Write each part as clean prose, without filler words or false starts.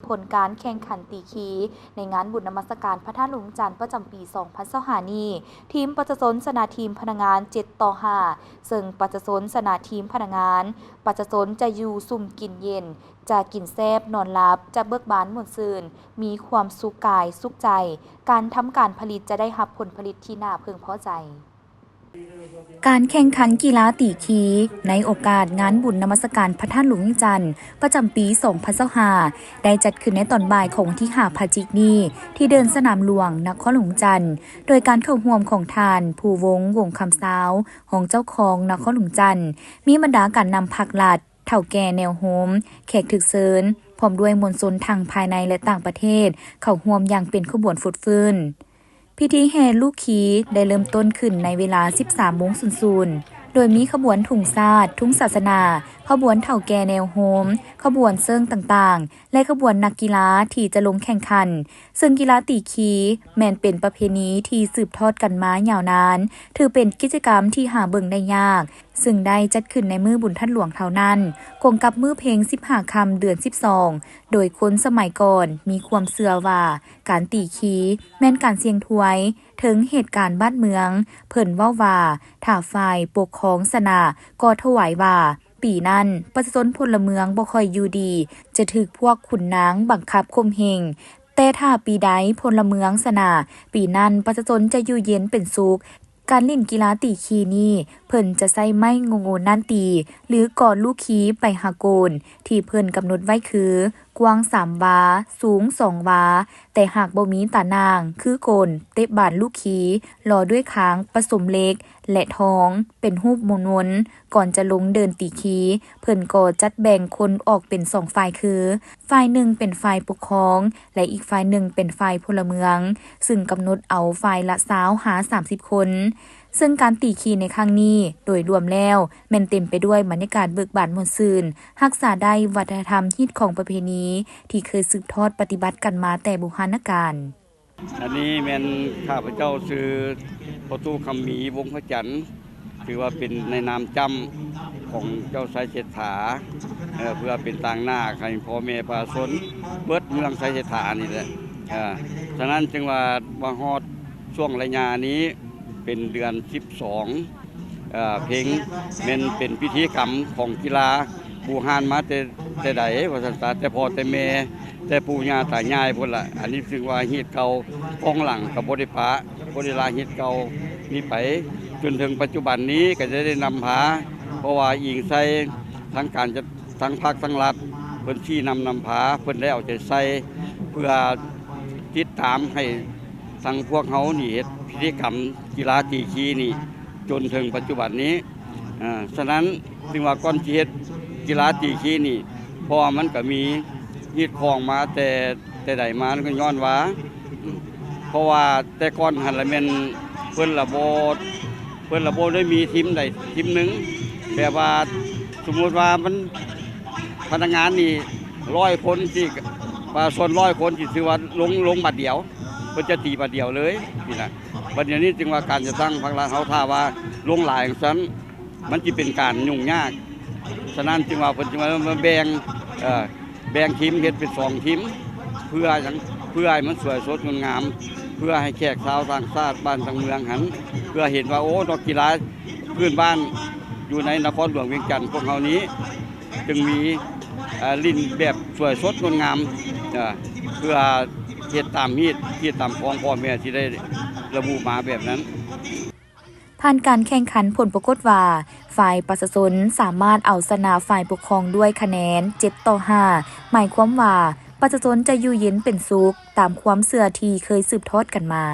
ผลการแข่งขันตีคีในงานบุญนมัสการพระธาตุหลวงจันทร์ประจำปี2025นี้ทีมปัจจสนชนะทีมพนักงาน7-5ซึ่งปัจจสนชนะทีมพนักงานปัจจสนจะอยู่ซุ่มกินเย็นจะกินแซบนอนหลับจะเบิกบานม่วนซื่นมีความสุขกายสุขใจการทำการผลิตจะได้รับผลผลิตที่น่าพึงพอใจการแข่งขันกีฬาตีคีในโอกาสงานบุญนมัสการพระธาตุหลวงจันทร์ประจำปี2025ได้จัดขึ้นในตอนบ่ายของวันที่5 พฤศจิกายนที่เดินสนามหลวงนครหลวงจันทร์โดยการเข้าร่วมของทานผู้วงคำสาวของเจ้าของนครหลวงจันทร์มีบรรดาการนำผักหลัดเฒ่าแก่แนวโฮมแขกถึกเซินพร้อมด้วยมวลชนทางภายในและต่างประเทศเข้าร่วมอย่างเป็นขบวนฟุดฟื้นพิธีแห่ลูกขีได้เริ่มต้นขึ้นในเวลา 13:00 น. โดยมีขบวนถุงซาดทุ่งศาสนาขบวนเฒ่าแก่แนวโฮมขบวนเซิ่งต่างๆและขบวนนักกีฬาที่จะลงแข่งขันซึ่งกีฬาตีคีแม้นเป็นประเพณีที่สืบทอดกันมายาวนานถือเป็นกิจกรรมที่หาเบิ่งได้ยากซึ่งได้จัดขึ้นในมื้อบุญท่านหลวงเท่านั้นคงกับมื้อเพลง15 ค่ำเดือน12โดยคนสมัยก่อนมีความเชื่อว่าการตีคีแม่นการเสี่ยงทวยถึงเหตุการณ์บ้านเมืองเพิ่นเว้าว่าถ้าฝ่ายปกครองชนะก็ถวายว่าปีนั้นประชาชนพลเมืองบ่ค่อยอยู่ดีจะถูกพวกขุนนางบังคับข่มเหงแต่ถ้าปีใดพลเมืองชนะปีนั้นประชาชนจะอยู่เย็นเป็นสุขการเล่นกีฬาตีคีนี้เพิ่นจะใช้ไม้โงนั่นตีหรือกอดลูกขีไปหาโกนที่เพิ่นกำหนดไว้คือกว้าง3 วาสูง2 วาแต่หากบ่มีตานางคือโกนเตะบานลูกขีรอด้วยค้างผสมเล็กและท้องเป็นรูปมนก่อนจะลงเดินตีคีเพิ่นก็จัดแบ่งคนออกเป็น2 ฝ่ายคือฝ่ายหนึ่งเป็นฝ่ายปกครองและอีกฝ่ายหนึ่งเป็นฝ่ายพลเมืองซึ่งกำหนดเอาฝ่ายละ20หา30 คนซึ่งการตีคีในครั้งนี้โดยรวมแล้วแม่นเต็มไปด้วยบรรยากาศเบิกบานม่วนซื่นรักษาได้วัฒนธรรมฮิตของประเพณีที่เคยสืบทอดปฏิบัติกันมาแต่โบราณกาลอันนี้แม่นข้าพเจ้าชื่อประตูคำมีวงพระจันทร์ถือว่าเป็นในนามจำของเจ้าสายเศรษฐาเพื่อเป็นต่างหน้าให้พ่อแม่ประชาชนเบิดเมืองสายเศรษฐานี่แหละฉะนั้นจึงว่าฮอดช่วงระยะนี้เป็นเดือน12เพลงแม่นเป็นพิธีกรรมของกีฬาผู้ฮานมาแต่ใดว่าซั่นแต่พ่อแต่แม่แต่ปู่ย่าตายายพุ่นล่ะอันนี้ซึ่งว่าเฮ็ดเก่าของหลังก็บ่ได้ปะบ่ได้ลาเฮ็ดเก่ามีไปจนถึงปัจจุบันนี้ก็จะได้นำพาเพราะว่าอิงใส่ทั้งการจะทั้งภาคทั้งรัฐเพิ่นชี้นำพาเพิ่นได้เอาใจใส่เพื่อติดตามให้ทั้งพวกเฮานี่เฮ็ดพิธีกรรมกีฬาตีคีนี่จนถึงปัจจุบันนี้ฉะนั้นจึงว่าก่อนสิเฮ็ดกีฬาตีคีนี่เพราะว่ามันก็มีฮีดคองมาแต่ใดมาก็ย้อนว่าเพราะว่าแต่ก่อนหั่นละแม่นเพิ่นระบบได้มีทีมใดทีมหนึงแบบว่าสมมุติว่ามันพนักงานนี่100 คนที่ประชาชน100 คนที่ถือว่าลงบัดเดียวเพิ่นจะตีบัดเดียวเลยนี่น่ะบัดเดี๋ยวนี้จึงว่าการจะตั้งพรรครัฐเฮาถ้าว่าลงหลายจังซั่นมันสิเป็นการยุ่งยากฉะนั้นจึงว่าเพิ่นจึงว่ามาแบ่งทีมเฮ็ดเป็น2 ทีมเพื่อให้มันสวยสดงดงามเพื่อให้แขกชาวต่างชาติบ้านต่างเมืองหันเพื่อเห็นว่าโอ้ดอกกีฬาพื้นบ้านอยู่ในนครหลวงเวียงจันทร์พวกเฮานี้จึงมีลิ้นแบบสวยสดงดงามเพื่อเฮ็ดตามฮีดที่ตามของพ่อแม่ที่ได้ระบุมาแบบนั้นผ่านการแข่งขันผลปรากฏว่าฝ่ายประชาชนสามารถเอาชนะฝ่ายปกครองด้วยคะแนน7-5หมายความว่าประชาชนจะอยู่เย็นเป็นสุขตามความเชื่อที่เคยสืบทอดกันมา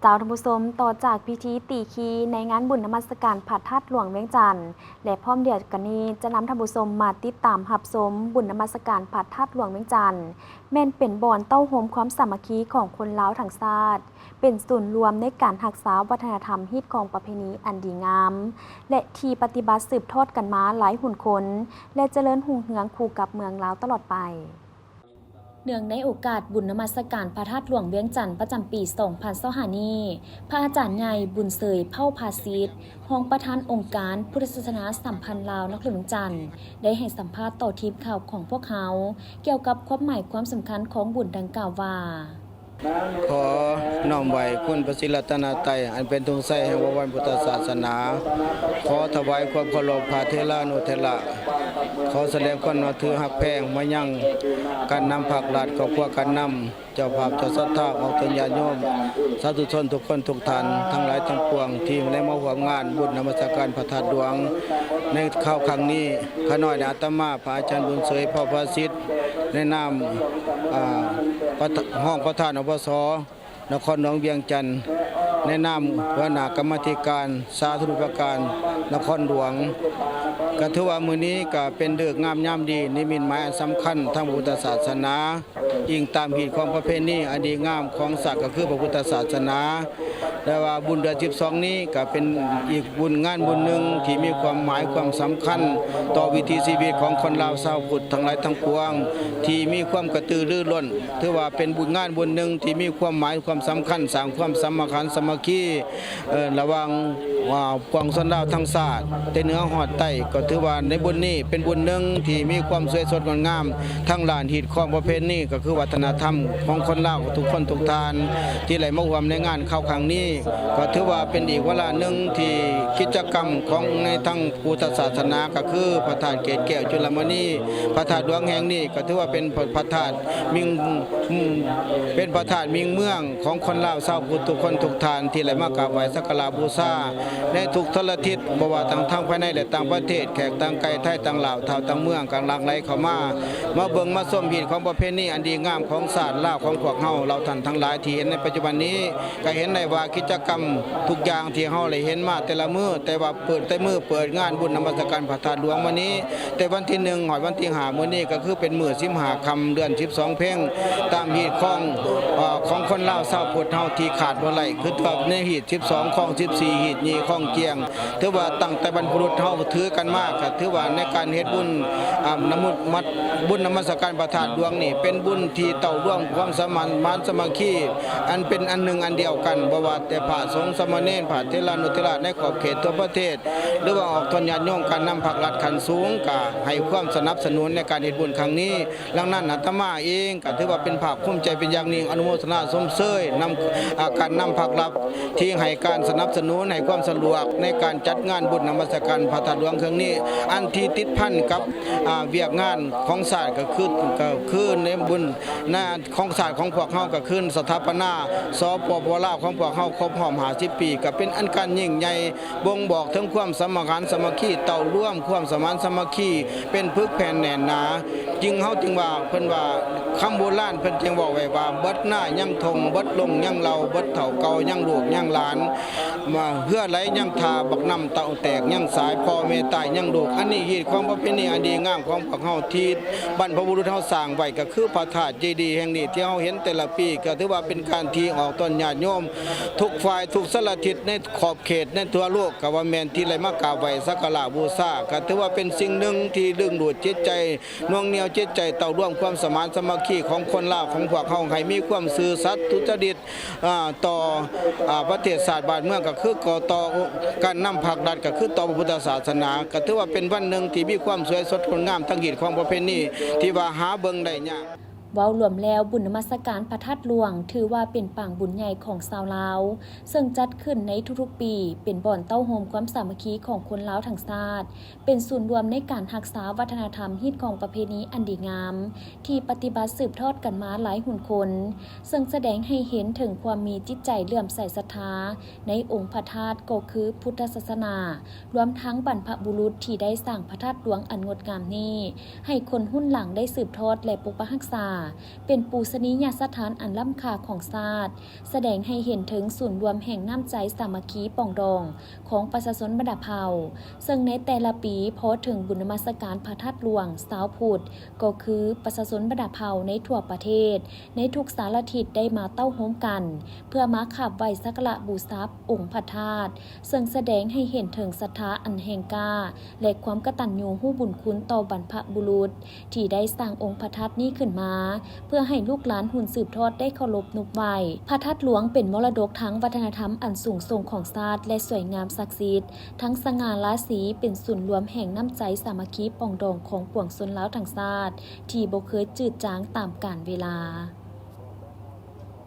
เจ้าท่านผู้ชมต่อจากพิธีตีคีในงานบุญนมัสการพระธาตุหลวงเวียงจันทร์และพร้อมเดียวกันนี้จะนำท่านผู้ชมมาติดตามรับชมบุญนมัสการพระธาตุหลวงเวียงจันทร์แม่นเป็นบ่อนเต้าโฮมความสามัคคีของคนลาวทั้งชาติเป็นศูนย์รวมในการรักษาวัฒนธรรมฮิตของประเพณีอันดีงามและที่ปฏิบัติสืบทอดกันมาหลายหุ่นคนและเจริญหุ่งเหืองคู่กับเมืองลาวตลอดไป เนื่องในโอกาสบุญนมัสการพระธาตุหลวงเวียงจันทร์ประจำปี 2025 นี้พระอาจารย์ใหญ่บุญเสยเผ่าภาสิทธิ์รองประธานองค์การพุทธศาสนาสัมพันธ์ลาวนครหลวงจันทร์ได้ให้สัมภาษณ์ต่อทีมข่าวของพวกเขาเกี่ยวกับความหมายความสำคัญของบุญดังกล่าวว่าขอน้อมไหวคุณพระศรีรัตนตรัยอันเป็นธงชัยแห่งวันพุทธศาสนาขอถวายความเคารพพระเถรานุเถระขอแสดงความนับถือฮักแพงมายังการนำภาครัฐครอบครัวการนำเจ้าภาพเจ้าศรัทธาของตนญาติโยมสาธุชนทุกคนทุกท่านทั้งหลายทั้งปวงที่ได้มาร่วมงานบุญนมัสการพระธาตุหลวงในคราวครั้งนี้ข้าน้อยอาตมาพระอาจารย์บุญเสยเผ่าภาสิทธิ์ในนามห้องประธานอบส.นครหลวงเวียงจันทร์ในนามหัวหน้ากรรมาธิการสาธารณูปการนครหลวงก็ถือว่ามื้อนี้ก็เป็นฤกษ์งามยามดีนิมิตหมายอันสำคัญทางพุทธศาสนาอิงตามหีตของประเพณีอันดีงามของศาสตร์ก็คือพระพุทธศาสนาแต่ว่าบุญเดือน12นี้ก็เป็นอีกบุญงานบุญหนึ่งที่มีความหมายความสำคัญต่อวิถีชีวิตของคนลาวชาวพุทธทั้งหลายทั้งปวงที่มีความกระตือรือร้นถือว่าเป็นบุญงานบุญหนึ่งที่มีความหมายความสำคัญสร้างความสามัคคีสามัคคีระหว่างกองชนลาวทั้งชาติแต่เหนือฮอดใต้ก็ถือว่าในบุญนี้เป็นบุญหนึ่งที่มีความสวยสดงดงามทั้งหลานหีตของประเพณีก็คือวัฒนธรรมของคนลาวทุกคนทุกท่านที่ไหลมาร่วมในงานเข้าครั้งนี้ก็ถือว่าเป็นอีกเวลาหนึ่งที่กิจกรรมของในทั้งพุทธศาสนาก็คือพระธาตุเกศแก้วจุลมณีพระธาตุหลวงแห่งนี้ก็ถือว่าเป็นพระธาตุเป็นพระธาตุมิ่งเมืองของคนลาวชาวพุทธทุกคนทุกท่านที่ไหลมากราบไหว้สักการะบูชาในทุกทศทิศบ่ว่าทั้งภายในและต่างประเทศแขกต่างไกลไทยต่างลาวชาวต่างเมืองกลางหลั่งไหลเข้ามาเบิ่งมาชมหีตของประเพณีอันดีงามของศาสตร์ลาวของพวกเฮาเราท่านทั้งหลายที่เห็นในปัจจุบันนี้ก็เห็นได้ว่ากิจกรรมทุกอย่างที่เฮาได้เห็นมาแต่ละมื้อแต่ว่าเปิดงานบุญนมัสการพระธาตุหลวงมื้อนี้แต่วันที่1หอดวันที่5มื้อนี้ก็คือเป็นมื้อ15ค่ำเดือน12เพ็งตามหีตของคนลาวชาวพุทธเฮาที่ขาดบ่ได้คือว่าในหีต12ของ14หีตนี้ของเกียงถือว่าตั้งแต่บรรพบุรุษเฮาถือกันมาก็ถือว่าในการเฮ็ดบุญบุญนมัสการพระธาตุหลวงนี่เป็นบุญที่เต่าร่วมความสมานสามัคคีอันเป็นอันหนึ่งอันเดียวกันบ่ว่าแต่พระสงฆ์สามเณรพระเถรานุเถระในขอบเขตทั่วประเทศหรือว่าออกทนญาติโยมการนำภาครัฐขั้นสูงก็ให้ความสนับสนุนในการเฮ็ดบุญครั้งนี้ดังนั้นอาตมาเองก็ถือว่าเป็นภาคภูมิใจเป็นอย่างยิ่งอนุโมทนาสมเสยนำการนำภาครัฐที่ให้การสนับสนุนให้ความสะดวกในการจัดงานบุญนมัสการพระธาตุหลวงครั้งนี้อันที่ติดพันกับเวียกงานของศาสตร์ก็คือในบุญหน้าของศาสตร์ของพวกเฮาก็คือสถาปนาสปปลาวของพวกเฮาครบรอบ50ปีก็เป็นอันการยิ่งใหญ่บ่งบอกถึงความสมัครสามัคคีเต่าร่วมความสมานสามัคคีเป็นพึกแผ่นแน่นหนาจึงเฮาจึงว่าเพิ่นว่าคำโบราณเพิ่นจึงบอกไว้ว่าเบิดหน้ายังทงเบิดลงยังเราเบิดเฒ่าเก่ายังลูกยังหลานมาเพื่อไหลยังทาบักน้ำเต่าแตกยังสายพ่อแม่ตายยังลูกอันนี้หีตของประเพณีอันดีงามของพวกเฮาที่บรรพบุรุษเฮาสร้างไว้ก็คือพระธาตุเจดีย์แห่งนี้ที่เฮาเห็นแต่ละปีก็ถือว่าเป็นการที่ออกต้นญาติโยมทุกฝ่ายทุกสารทิศในขอบเขตในทั่วโลกก็ว่าแม่นที่ไหลมากราบไหว้สักการะบูชาก็ถือว่าเป็นสิ่งหนึ่งที่ดึงดูดจิตใจน่วงเหนี่ยวจิตใจเต่าร่วมความสมานสามัคคีของคนลาวของพวกเฮาให้มีความซื่อสัตย์ทุจริตต่อประเทศชาติบ้านเมืองก็คือต่อการนำภาครัฐก็คือต่อพระพุทธศาสนาก็ถือว่าเป็นวันหนึ่งที่มีความสวยสดงดงามทั้งหีตของประเพณีที่ว่าหาเบิ่งได้ยากเว้ารวมแล้วบุญนมัสการพระธาตุหลวงถือว่าเป็นปางบุญใหญ่ของชาวลาวซึ่งจัดขึ้นในทุกๆปีเป็นบ่อนเต้าโฮมความสามัคคีของคนลาวทั้งชาติเป็นศูนย์รวมในการรักษาวัฒนธรรมฮีตของประเพณีอันดีงามที่ปฏิบัติสืบทอดกันมาหลายหุ่นคนซึ่งแสดงให้เห็นถึงความมีจิตใจเลื่อมใสศรัทธาในองค์พระธาตุก็คือพุทธศาสนารวมทั้งบรรพบุรุษที่ได้สร้างพระธาตุหลวงอันงดงามนี้ให้คนรุ่นหลังได้สืบทอดและปกปักรักษาเป็นปูชนียสถานอันล้ำค่าของชาติแสดงให้เห็นถึงศูนย์รวมแห่งน้ำใจสามัคคีปองดองของประชาชนบรรดาเผ่าซึ่งในแต่ละปีพอถึงบุญนมัสการพระธาตุหลวงชาวพุทธก็คือประชาชนบรรดาเผ่าในทั่วประเทศในทุกสารทิศได้มาเต้าโฮมกันเพื่อมาขับไหว้สักการะบูชาองค์พระธาตุซึ่งแสดงให้เห็นถึงศรัทธาอันแห่งกล้าและความกตัญญูรู้บุญคุณต่อบรรพบุรุษที่ได้สร้างองค์พระธาตุนี้ขึ้นมา เพื่อให้ลูกหลานหุ่นสืบทอดได้เคารพนบไหวพระธาตุหลวงเป็นมรดกทั้งวัฒนธรรมอันสูงส่งของชาติและสวยงามศักดิ์สิทธิ์ทั้งสง่าราศีเป็นศูนย์รวมแห่งน้ำใจสามัคคีปองดองของปวงชนลาวทั้งชาติที่บ่เคยจืดจางตามกาลเวลา